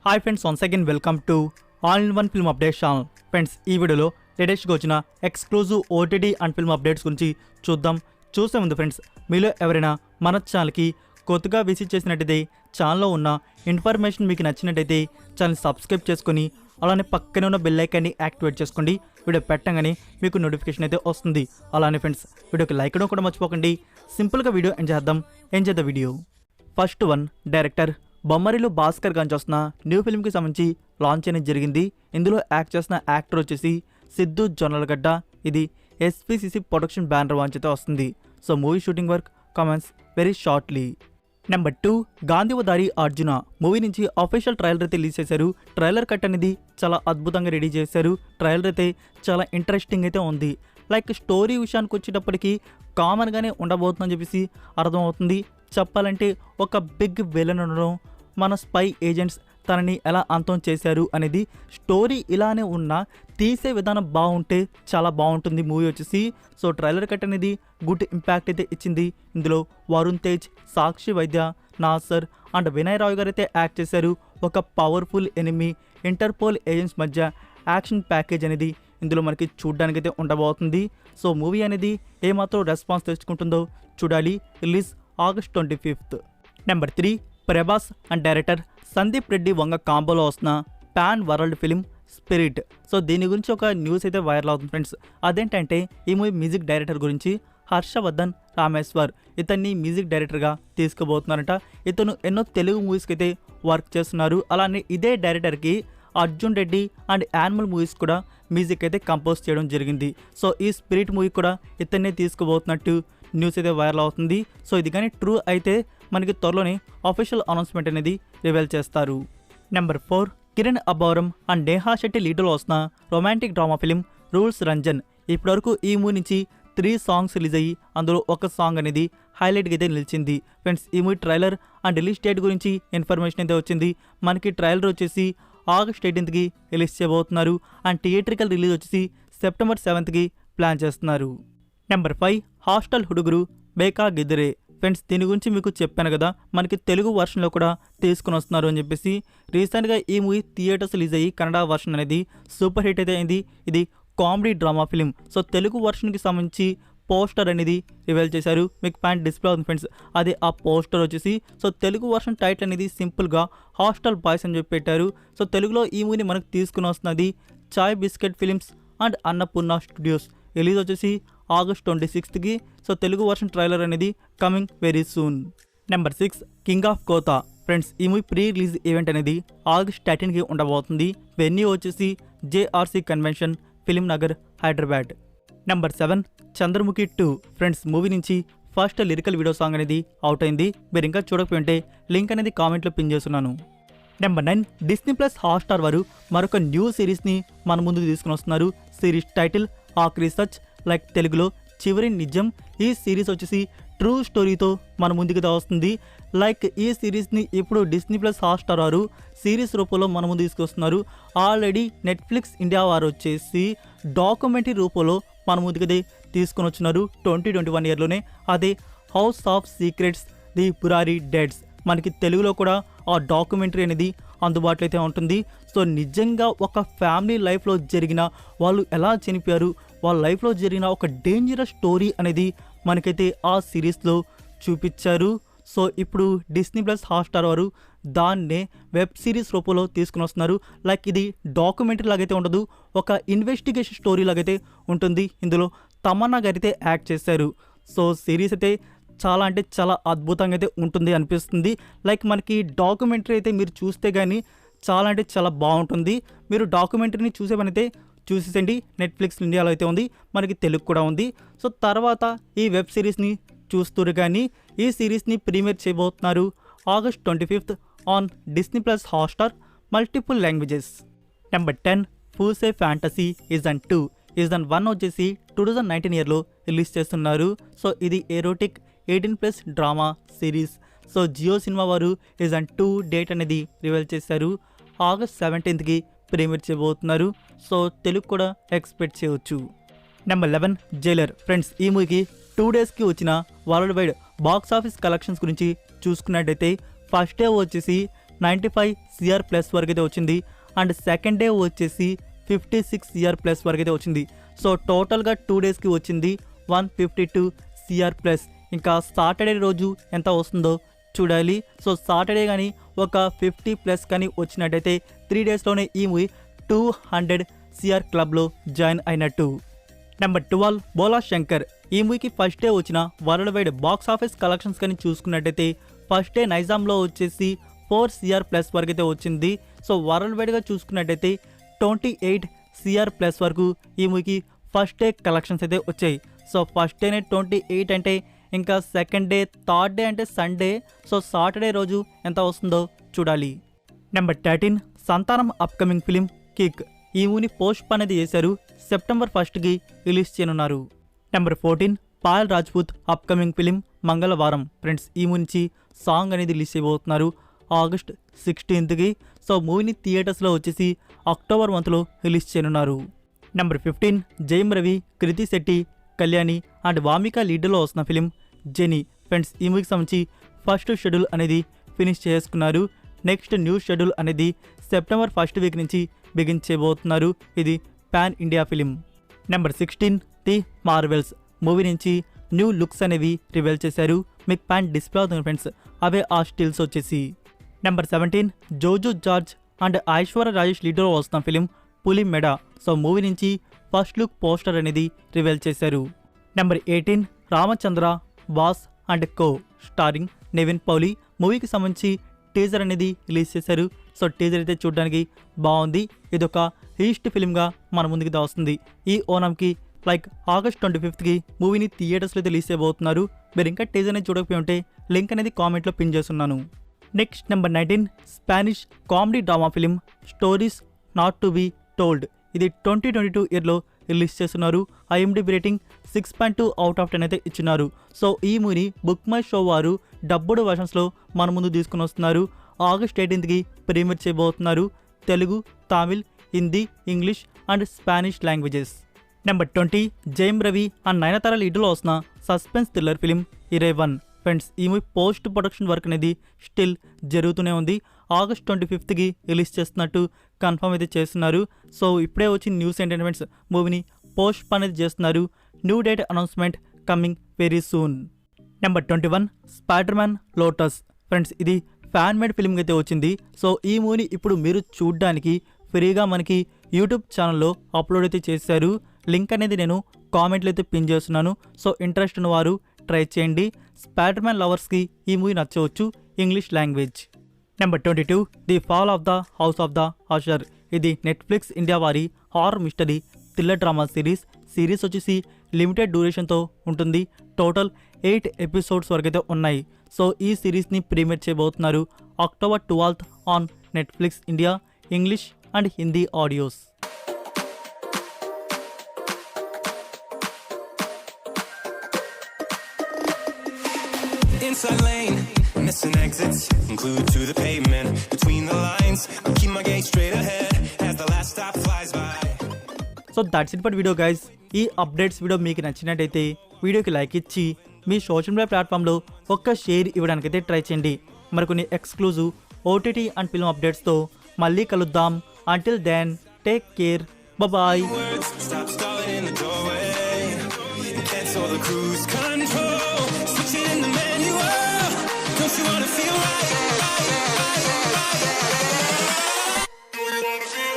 Hi friends, once again welcome to all in one film updates channel. Friends, ఈ వీడియోలో లేటెస్ట్గా వచ్చిన exclusive OTT and film updates గురించి చూసే ముందు ఫ్రెండ్స్, మీలో ఎవరైనా మన ఛానల్కి కొత్తగా విజిట్ చేసినట్టయితే ఛానల్లో ఉన్న ఇన్ఫర్మేషన్ మీకు నచ్చినట్టయితే ఛానల్ సబ్స్క్రైబ్ చేసుకొని అలానే పక్కనే ఉన్న బెల్ ఐకాన్ని యాక్టివేట్ చేసుకోండి. వీడియో పెట్టగానే మీకు నోటిఫికేషన్ అయితే వస్తుంది. అలానే ఫ్రెండ్స్, వీడియోకి లైక్ చేయడం కూడా మర్చిపోకండి. సింపుల్గా వీడియో ఎంజాయ్ చేద్దాం video. First one, director Bommarillu Bhaskar గాంచి వస్తున్న న్యూ ఫిల్మ్కి సంబంధించి లాంచ్ అనేది జరిగింది. ఇందులో యాక్ట్ చేసిన యాక్టర్ వచ్చేసి సిద్ధు జొన్నలగడ్డ. ఇది ఎస్పీసీసీ ప్రొడక్షన్ బ్యానర్ వాంచితో వస్తుంది. So movie shooting work comments very shortly. Number 2, Gandeevadhari Arjuna movie నుంచి అఫీషియల్ ట్రైలర్ అయితే రిలీజ్ చేశారు. ట్రైలర్ కట్ అనేది చాలా అద్భుతంగా రెడీ చేశారు. ట్రైలర్ అయితే చాలా ఇంట్రెస్టింగ్ అయితే ఉంది. లైక్ స్టోరీ విషయానికి వచ్చేటప్పటికి కామన్గానే ఉండబోతుందని చెప్పేసి అర్థమవుతుంది. చెప్పాలంటే ఒక బిగ్ విలన్ ఉండడం, మన స్పై ఏజెంట్స్ తనని ఎలా అంతం చేశారు అనేది స్టోరీ ఇలానే ఉన్నా తీసే విధానం బాగుంటే చాలా బాగుంటుంది మూవీ వచ్చేసి. సో ట్రైలర్ కట్ అనేది గుడ్ ఇంపాక్ట్ అయితే ఇచ్చింది. ఇందులో వరుణ్ తేజ్, సాక్షి వైద్య, నాసర్ అండ్ వినయ్ రావు గారు అయితే యాక్ట్ చేశారు. ఒక పవర్ఫుల్ ఎనిమీ, ఇంటర్పోల్ ఏజెంట్స్ మధ్య యాక్షన్ ప్యాకేజ్ అనేది ఇందులో మనకి చూడడానికి అయితే ఉండబోతుంది. సో మూవీ అనేది ఏమాత్రం రెస్పాన్స్ తెచ్చుకుంటుందో చూడాలి. Release August 25th. Number 3, Prabhas and director Sandeep Reddy Vanga కాంబోలో వస్తున్న pan world film Spirit. So దీని గురించి ఒక న్యూస్ అయితే వైరల్ అవుతుంది ఫ్రెండ్స్. అదేంటంటే ఈ మూవీ మ్యూజిక్ డైరెక్టర్ గురించి హర్షవర్ధన్ రామేశ్వర్ ఇతన్ని మ్యూజిక్ డైరెక్టర్గా తీసుకుపోతున్నారంట. ఇతను ఎన్నో తెలుగు మూవీస్కి అయితే వర్క్ చేస్తున్నారు. అలానే ఇదే డైరెక్టర్కి Arjun Reddy and animal movies కూడా మ్యూజిక్ అయితే కంపోజ్ చేయడం జరిగింది. సో ఈ స్పిరిట్ మూవీ కూడా ఇతన్నే తీసుకుపోతున్నట్టు న్యూస్ అయితే వైరల్ అవుతుంది. సో ఇది కానీ ట్రూ అయితే మనకి త్వరలోనే అఫీషియల్ అనౌన్స్మెంట్ అనేది రివీల్ చేస్తారు. నెంబర్ 4, కిరణ్ అబ్బవరం అండ్ నేహా శెట్టి లీడర్లో వస్తున్న romantic drama film rules Ranjan. ఇప్పటివరకు ఈ మూవీ నుంచి 3 సాంగ్స్ రిలీజ్ అయ్యి అందులో ఒక సాంగ్ అనేది హైలైట్గా అయితే నిలిచింది. ఫ్రెండ్స్, ఈ movie trailer and release date గురించి ఇన్ఫర్మేషన్ అయితే వచ్చింది. మనకి ట్రైలర్ వచ్చేసి August 18th రిలీజ్ చేయబోతున్నారు. అండ్ థియేట్రికల్ రిలీజ్ వచ్చేసి September 7th ప్లాన్ చేస్తున్నారు. Number 5, hostel Hudugaru Bekagiddare. Friends, దీని గురించి మీకు చెప్పాను కదా, మనకి తెలుగు వర్షన్లో కూడా తీసుకుని వస్తున్నారు అని చెప్పేసి. రీసెంట్గా ఈ మూవీ థియేటర్స్ రిలీజ్ అయ్యి కన్నడ వర్షన్ అనేది సూపర్ హిట్ అయితే అయింది. ఇది comedy drama film. So Telugu వర్షన్కి సంబంధించి పోస్టర్ అనేది రివీల్ చేశారు. మీకు ప్యాంట్ డిస్ప్లే అవుతుంది ఫ్రెండ్స్, అదే ఆ పోస్టర్ వచ్చేసి. సో తెలుగు వర్షన్ టైటిల్ అనేది సింపుల్గా హాస్టల్ బాయ్స్ అని చెప్పి పెట్టారు. సో తెలుగులో ఈ మూవీని మనకు తీసుకుని వస్తున్నది Chai Bisket films and Annapurna studios. Release వచ్చేసి August 26th. So Telugu version trailer అనేది coming very soon. Number 6, king of Kotha. Friends, ఈ మూవీ ప్రీ రిలీజ్ ఈవెంట్ అనేది August 13th ఉండబోతుంది. వెన్యూ వచ్చేసి JRC convention, film Nagar, Hyderabad. Number 7, Chandramukhi 2. Friends, movie నుంచి ఫస్ట్ లిరికల్ వీడియో సాంగ్ అనేది out అయింది. మీరు ఇంకా చూడకపోయింటే లింక్ అనేది కామెంట్లో పిన్ చేస్తున్నాను. నెంబర్ 9, డిస్నీ ప్లస్ హాట్స్టార్ వారు మరొక న్యూ సిరీస్ని మన ముందుకు తీసుకుని వస్తున్నారు. సిరీస్ టైటిల్ ఆఖరి సచ్, లైక్ తెలుగులో చివరి నిజం. ఈ సిరీస్ వచ్చేసి ట్రూ స్టోరీతో మన ముందుకు వస్తుంది. లైక్ ఈ సిరీస్ని ఇప్పుడు డిస్నీ ప్లస్ హాట్స్టార్ వారు సిరీస్ రూపంలో మన ముందు తీసుకొస్తున్నారు. ఆల్రెడీ నెట్ఫ్లిక్స్ ఇండియా వారు వచ్చేసి డాక్యుమెంటరీ రూపంలో మన ముందుకదే తీసుకొని వచ్చినారు 2021 ఇయర్లోనే. అదే house of secrets, the Purari డెడ్స్. మనకి తెలుగులో కూడా ఆ డాక్యుమెంటరీ అనేది అందుబాటులో అయితే ఉంటుంది. సో నిజంగా ఒక ఫ్యామిలీ లైఫ్లో జరిగిన, వాళ్ళు ఎలా చనిపోయారు, వాళ్ళ లైఫ్లో జరిగిన ఒక డేంజరస్ స్టోరీ అనేది మనకైతే ఆ సిరీస్లో చూపించారు. సో ఇప్పుడు డిస్నీ ప్లస్ హాట్స్టార్ వారు దాన్నే వెబ్ సిరీస్ రూపంలో తీసుకుని వస్తున్నారు. లైక్ ఇది డాక్యుమెంటరీ లాగైతే ఉండదు, ఒక ఇన్వెస్టిగేషన్ స్టోరీ లాగైతే ఉంటుంది. ఇందులో తమన్నా గారైతే యాక్ట్ చేశారు. సో సిరీస్ అయితే చాలా అంటే చాలా అద్భుతంగా అయితే ఉంటుంది అనిపిస్తుంది. లైక్ మనకి డాక్యుమెంటరీ అయితే మీరు చూస్తే కానీ చాలా అంటే చాలా బాగుంటుంది. మీరు డాక్యుమెంటరీని చూసే పని అయితే చూసేసండి. నెట్ఫ్లిక్స్ ఇండియాలో అయితే ఉంది, మనకి తెలుగు కూడా ఉంది. సో తర్వాత ఈ వెబ్ సిరీస్ని చూస్తారు. కానీ ఈ సిరీస్ని ప్రీమియర్ చేయబోతున్నారు August 25th on Disney plus Hotstar, multiple languages. Number 10, Fuh Se fantasy season 2. Season 1 వచ్చేసి 2019 ఇయర్లో రిలీజ్ చేస్తున్నారు. సో ఇది erotic 18+ drama series. So Jio cinema వారు సీజన్ 2 డేట్ అనేది రివీల్ చేశారు. August 17th ప్రీమియర్ చేయబోతున్నారు. సో తెలుగు కూడా ఎక్స్పెక్ట్ చేయవచ్చు. Number 11, Jailer. ఫ్రెండ్స్, ఈ మూవీకి 2 daysకి వచ్చిన world wide box office collections గురించి చూసుకున్నట్టయితే ఫస్ట్ డే వచ్చేసి 95 CR ప్లస్ వరకు అయితే వచ్చింది. అండ్ సెకండ్ డే వచ్చేసి 56 CR ప్లస్ వరకు అయితే వచ్చింది. సో టోటల్గా 2 డేస్కి వచ్చింది 152 CR ప్లస్. ఇంకా సాటర్డే రోజు ఎంత వస్తుందో చూడాలి. సో సాటర్డే కానీ ఒక 50 ప్లస్ కానీ వచ్చినట్టయితే 3 డేస్లోనే ఈ మూవీ 200 CR క్లబ్లో జాయిన్ అయినట్టు. నెంబర్ 12 బోలా శంకర్. ఈ మూవీకి ఫస్ట్ డే వచ్చిన world wide box office collections కానీ చూసుకున్నట్టయితే ఫస్ట్ డే నైజాంలో వచ్చేసి 4 CR ప్లస్ వరకు అయితే వచ్చింది. సో వరల్డ్ వైడ్గా చూసుకున్నట్టయితే 28 CR ప్లస్ వరకు ఈ మూవీకి ఫస్ట్ డే కలెక్షన్స్ అయితే వచ్చాయి. సో ఫస్ట్ డేనే 28 అంటే ఇంకా సెకండ్ డే, థర్డ్ డే అంటే సండే. సో సాటర్డే రోజు ఎంత వస్తుందో చూడాలి. నెంబర్ 13 సంతానం అప్కమింగ్ ఫిలిం కిక్. ఈ మూవీని పోస్ట్ అనేది చేశారు, సెప్టెంబర్ 1కి రిలీజ్ చేయనున్నారు. Number 14 Payal Rajput upcoming film మంగళవారం. ఫ్రెండ్స్ ఈ మూవీ నుంచి సాంగ్ అనేది రిలీజ్ చేయబోతున్నారు ఆగస్ట్ 16కి. సో మూవీని థియేటర్స్లో వచ్చేసి అక్టోబర్ మంత్లో రిలీజ్ చేయనున్నారు. నెంబర్ 15 జయం రవి, కృతి శెట్టి, కళ్యాణి అండ్ వామిక లీడర్లో వస్తున్న ఫిలిం జెనీ. ఫ్రెండ్స్ ఈ మూవీకి సంబంధించి ఫస్ట్ షెడ్యూల్ అనేది ఫినిష్ చేసుకున్నారు. నెక్స్ట్ న్యూ షెడ్యూల్ అనేది సెప్టెంబర్ 1st వీక్ నుంచి బిగిన్ చేయబోతున్నారు. ఇది pan India film. Number 16 the Marvels movie నుంచి న్యూ లుక్స్ అనేవి రివీల్ చేశారు. మీకు ప్యాంట్ డిస్ప్లే అవుతుంది ఫ్రెండ్స్, అవే ఆ స్టిల్స్ వచ్చేసి. నెంబర్ 17 జోజో జార్జ్ అండ్ ఐశ్వర్య రాజేష్ లీడర్లో వస్తున్న film Puli Mada. So movie నుంచి ఫస్ట్ లుక్ పోస్టర్ అనేది రివీల్ చేశారు. Number 18 Ramachandra boss and co starring Nivin Pauly. మూవీకి సంబంధించి టీజర్ అనేది రిలీజ్ చేశారు. సో టీజర్ అయితే చూడడానికి బాగుంది. ఇదొక ఈస్ట్ ఫిలింగా మన ముందుకు వస్తుంది. ఈ ఓనంకి లైక్ ఆగస్ట్ 25కి మూవీని థియేటర్స్లో అయితే రిలీజ్ చేయబోతున్నారు. మీరు ఇంకా టీజర్ అనేది చూడకపోయి ఉంటే లింక్ అనేది కామెంట్లో పిన్ చేస్తున్నాను. Next number 19 Spanish comedy drama film stories not to be told. ఇది 2022 ఇయర్లో రిలీజ్ చేస్తున్నారు. IMDb రేటింగ్ 6.2 అవుట్ ఆఫ్ 10 అయితే ఇచ్చినారు. సో ఈ మూవీని బుక్ మై షో వారు డబ్బుడు వర్షన్స్లో మన ముందు తీసుకుని వస్తున్నారు. ఆగస్ట్ 18కి ప్రీమియర్ చేయబోతున్నారు. Telugu, Tamil, Hindi, English and Spanish languages. Number 20 Jayam Ravi and Nayanthara లీడర్లో వస్తున్న సస్పెన్స్ థ్రిల్లర్ ఫిలిం ఇరేవన్. ఫ్రెండ్స్ ఈ మూవీ పోస్ట్ ప్రొడక్షన్ వర్క్ అనేది స్టిల్ జరుగుతూనే ఉంది. ఆగస్ట్ 25కి రిలీజ్ చేస్తున్నట్టు కన్ఫర్మ్ అయితే చేస్తున్నారు. సో ఇప్పుడే వచ్చిన న్యూస్ ఏంటంటే ఫ్రెండ్స్ మూవీని పోస్ట్ అనేది చేస్తున్నారు. New date announcement coming very soon. Number 21 spider man lotus. Friends ఇది ఫ్యాన్ మేడ్ ఫిల్మ్ అయితే వచ్చింది. సో ఈ మూవీని ఇప్పుడు మీరు చూడడానికి ఫ్రీగా మనకి యూట్యూబ్ ఛానల్లో అప్లోడ్ అయితే చేశారు. లింక్ అనేది నేను కామెంట్లో అయితే పిన్ చేస్తున్నాను. సో ఇంట్రెస్ట్ ఉన్న వారు ట్రై చేయండి. స్పైడర్ మ్యాన్ లవర్స్కి ఈ మూవీ నచ్చవచ్చు, English language. Number 22 the fall of the house of the Usher. ఇది నెట్ఫ్లిక్స్ ఇండియా వారి horror mystery thriller drama series వచ్చేసి లిమిటెడ్ డ్యూరేషన్తో ఉంటుంది. టోటల్ 8 ఎపిసోడ్స్ వరకు అయితే ఉన్నాయి. సో ఈ సిరీస్ని ప్రీమియర్ చేయబోతున్నారు October 12th on Netflix India, English and Hindi audios. Inside lane, missing exits, glued to the pavement. Between the lines, I keep my gaze straight ahead as the last stop flies by. So that's it for video guys. ఈ updates video మీకు నచ్చినట్టయితే వీడియోకి like ఇచ్చి మీ social media ప్లాట్ఫామ్లో ఒక్క share ఇవ్వడానికైతే try చేయండి. మరికొన్ని exclusive OTT and film అప్డేట్స్తో మళ్ళీ కలుద్దాం. Until then take care, bye. Stop stalling in the doorway. Cancel the cruise control. Switch it in the manual. Don't you wanna feel right?